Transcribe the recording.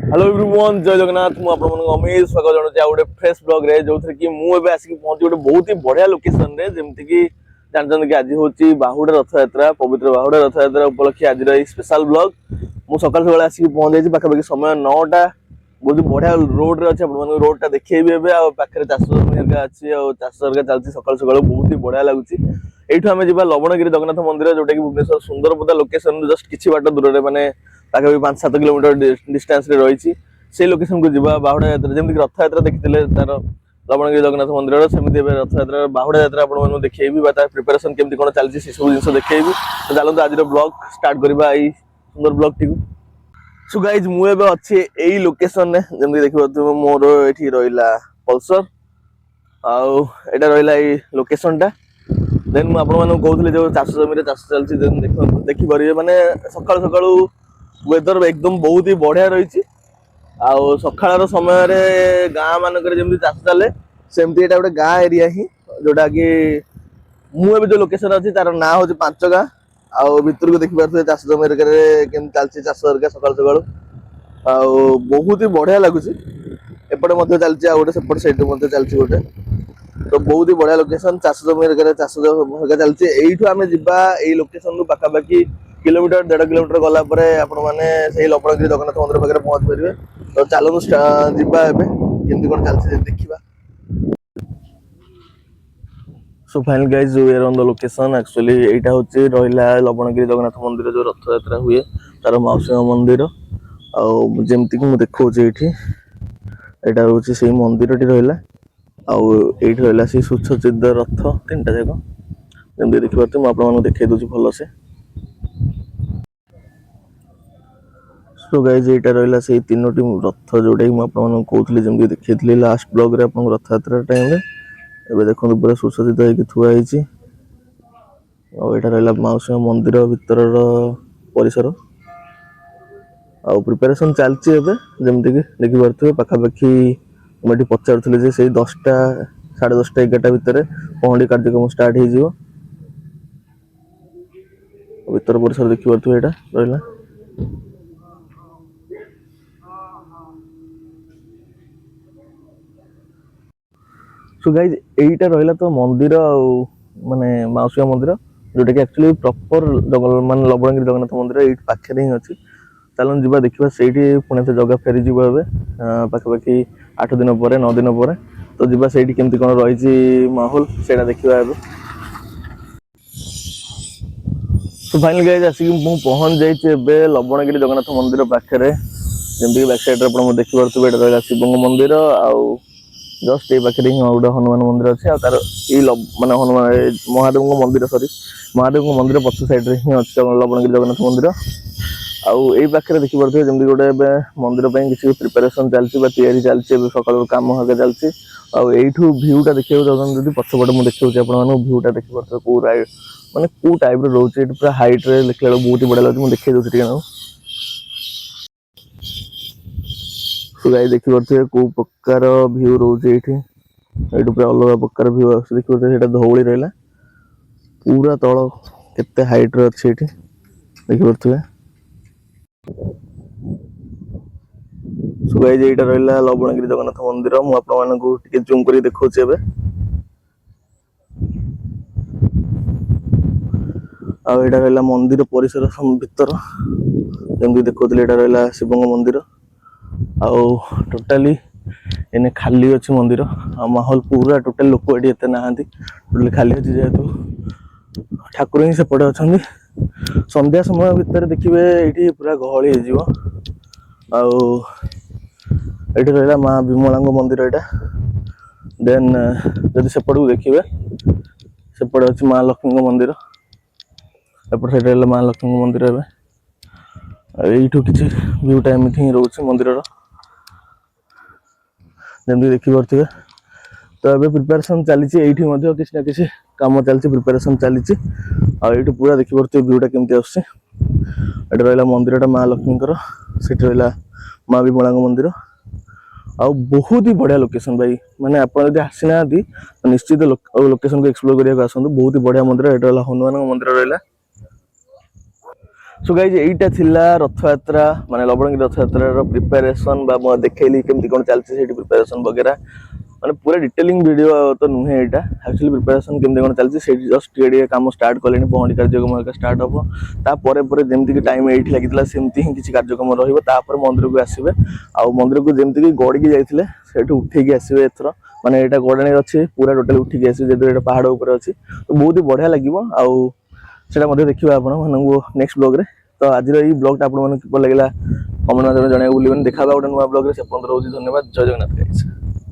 Hello everyone जय जगन्नाथ मु आपण अमीर स्वागत जनाऊँ आ गोटे फ्रेश ब्लॉग रे जो कि मुझे आसिक पहुंची गोटे बहुत ही बढ़िया लोकेशन रे जमती कि जानते कि आज हूँ बाहुड़ा रथ यात्रा पवित्र बाहुड़ा रथ यात्रा उपलक्षे आज स्पेशल ब्लॉग मु सकाल सकाल आसिक पहुंच जाइए पाखापाखि समय 9टा बहुत बढ़िया रोड रे अच्छे आप रोड टा देखिए पाखे चाष जमी अच्छी चाष चलती सकाल सकाल बहुत ही बढ़िया लगुच एठू आम जा लवणगिरी जगन्नाथ मंदिर जोटा कि भुवनेश्वर सुंदरपदा लोकेशन जस्ट किसी बाट दूर में माने पाखापाखि 5-7 किलोमीटर डिस्टेंस रे रही से लोकेशन को जीवा बाहुड़ा यात्रा जमी रथ यात्रा देखते तार लवणगिरी जगन्नाथ मंदिर सेमती रथ यात्रा बाहुड़ा यात्रा आपको देखेबी प्रिपेरेसन केमती कौन चलती से सब जिन देखेबी तो चलते आज ब्लॉग स्टार्ट करवा यही सुंदर ब्लॉग टी सो गाइज मुझे अच्छी यही लोकेशन रे जमी देखिए मोर ये रहा पल्सर आउ एटा रहा लोकेशन टा देन मुझे कहूली जो चाष जमी चाष चलती देखिपारे माने सकाल सकाल वेदर एकदम बहुत ही बढ़िया रही सकाळ समय गाँ मानक जमी चाष चले सेमती एटा गोटे गाँ एरिया ही जोटा कि मुझे जो लोकेशन अच्छी तार ना हूँ 5 गाँ आउ भितर को देखिपे चाष जमी केमती चलती चाष सकाल सकाल बहुत ही बढ़िया लगुच एपटे चलती गोटे सेपट सैड चलती गोटे तो बहुत ही बढ़िया लोकेशन चाष जमी चाष चलती यू आम जा लोकेशन पाखापाखि किलोमीटर 1.5 किलोमीटर गला आपने लवणगिरी जगन्नाथ मंदिर पाखे पहुंच पारे तो चलू जामती कौन चलती देखा so final guys we are on the location actually एटा होची रहिला लवणगिरी जगन्नाथ मंदिर जो रथ यात्रा हुए तार मौसी मंदिर आउ जेमती कि मु देखौची एठी एटा होची सेही मंदिर टी रहिला आउ एठी रहिला से सुसज्जित रथ तीनटा जाक जेमती देखि पारते मु आपन देखै दोची भलो से सो गाइज एटा रहिला से तीनोटी रथ जोडे मु आपन कहउतली जेमती देखैतली लास्ट ब्लॉग रे आपन रथ यात्रा टाइम रे एबे देखो पूरा सुसज्जित होगी थुआ होती रहा मौसी मंदिर भितर परिसर आउ प्रिपेरेसन चलती जमती कि देखिपे पाखापाखि मुझे पचारूली से 10टा 10:30 11टा भितर पहंडी कार्यक्रम स्टार्ट हो भर परिसर देखिपे यहाँ रहा सो गाइज एटा रहा तो मंदिर माने मौसी मंदिर जोटा कि एक्चुअली प्रॉपर मान लवणगिरी जगन्नाथ मंदिर ये पाखे ही अच्छी चलन जी देखा से पुणे जगह फेरी जी पाखापाखि 8 दिन पर 9 दिन पर तो जी से केमती कौन रही माहौल से देखा तो फाइनल गाइज आसिक पहुंच जाइए लवणगिरी जगन्नाथ मंदिर पाखे जमीक बैक साइड देखिपे रहा शिव मंदिर आउ जस्ट ये पाखे गोटे हनुमान मंदिर अच्छे तार ये माने हनुमान महादेव मंदिर सॉरी महादेव मंदिर पछ साइड रे ही अच्छे लवणगिरी जगन्नाथ मंदिर आउ ये पाखे देखिपे जमी गोटे मंदिर किसी प्रिपेरेसन चलती चलती सकाल कम हक चलती आईठू भ्यूटा देखा चाहते पछपटे मुझे देखा भ्यूटा देखिपे पूरा माने कौ टाइप रोचे पूरा हाइट रे देखा बहुत ही बढ़िया लगे देखा दूसरी गाई देखिपे कौ प्रकार भ्यू रोचे ये पूरा अलग प्रकार भ्यू देखिए धौली रहा पूरा तल केते हाइट रे अच्छे देखिपे सो गाइज एटा रहा लवणगिरी जगन्नाथ मंदिर मुझे जूम कर देखा आईटा रहा मंदिर परिसर भीतर जमी देखुली रहा शिव मंदिर आउ टोटाली एने खाली अच्छी मंदिर आ माहौल पूरा टोटाल लोक ये ना टोटाली खाली अच्छी जेहेतु ठाकुर ही सेपटे अच्छा संध्या समय भितर देखिए ये पूरा गहली हो रहा माँ विमला मंदिर यहाँ देन जदि सेपट को देखिए सेपटे अच्छी माँ लक्ष्मी मंदिर एपट साइड रहा माँ लक्ष्मी मंदिर यू किसी भ्यूटा एमती ही रोचे मंदिर जमी देखिपे तो ये प्रिपेरेसन चली किसी ना किसी कम चलती प्रिपेरेसन चली पूरा देखिपे भ्यूटा केमती आसुचे रहा मंदिर माँ लक्ष्मी से रहा माँ विमला मंदिर आ बहुत ही बढ़िया लोकेशन भाई माने आप आसी ना निश्चित लोकेशन को एक्सप्लोर करने आसतु बहुत ही बढ़िया मंदिर ये रहा हनुमान मंदिर रहा सो गाइज एटा थिला रथयात्रा माने लबणगी रथयात्रा प्रिपेरेसन बा म देखैली केमती कोन चलछि सेठी प्रिपेरेसन वगैरह माने पूरा डिटेलिंग वीडियो तो नुहे एटा एक्चुअली प्रिपेरेसन केमती कोन चलछि सेठी जस्ट टिके काम स्टार्ट कलेनी पहंडी कार्यक्रम का स्टार्ट हबो ता परे परे जेमती कि टाइम एठी लागितला सेमती ही किछि कार्यक्रम रहिबो ता पर मंदिर को आसीबे आ मंदिर को जेमती कि गडी की जाइथिले सेठी उठी के आसीबे एथरो माने एटा गडाणी अछि पूरा टोटल उठी के आसीबे जेदो एटा पहाड़ ऊपर अछि तो बहुत ही बढ़िया लागिवो आ सेटा मध्ये देखिबा आपण मानंगो नेक्स्ट ब्लॉग रे तो आज ये ब्लॉग टा आपण मन किपर लागला कमेंट माध्यम जणाइबो भूलिबेन देखा बा गोटे नुवा ब्लॉग रे से 15 होची धन्यवाद जय जगन्नाथ गाइस।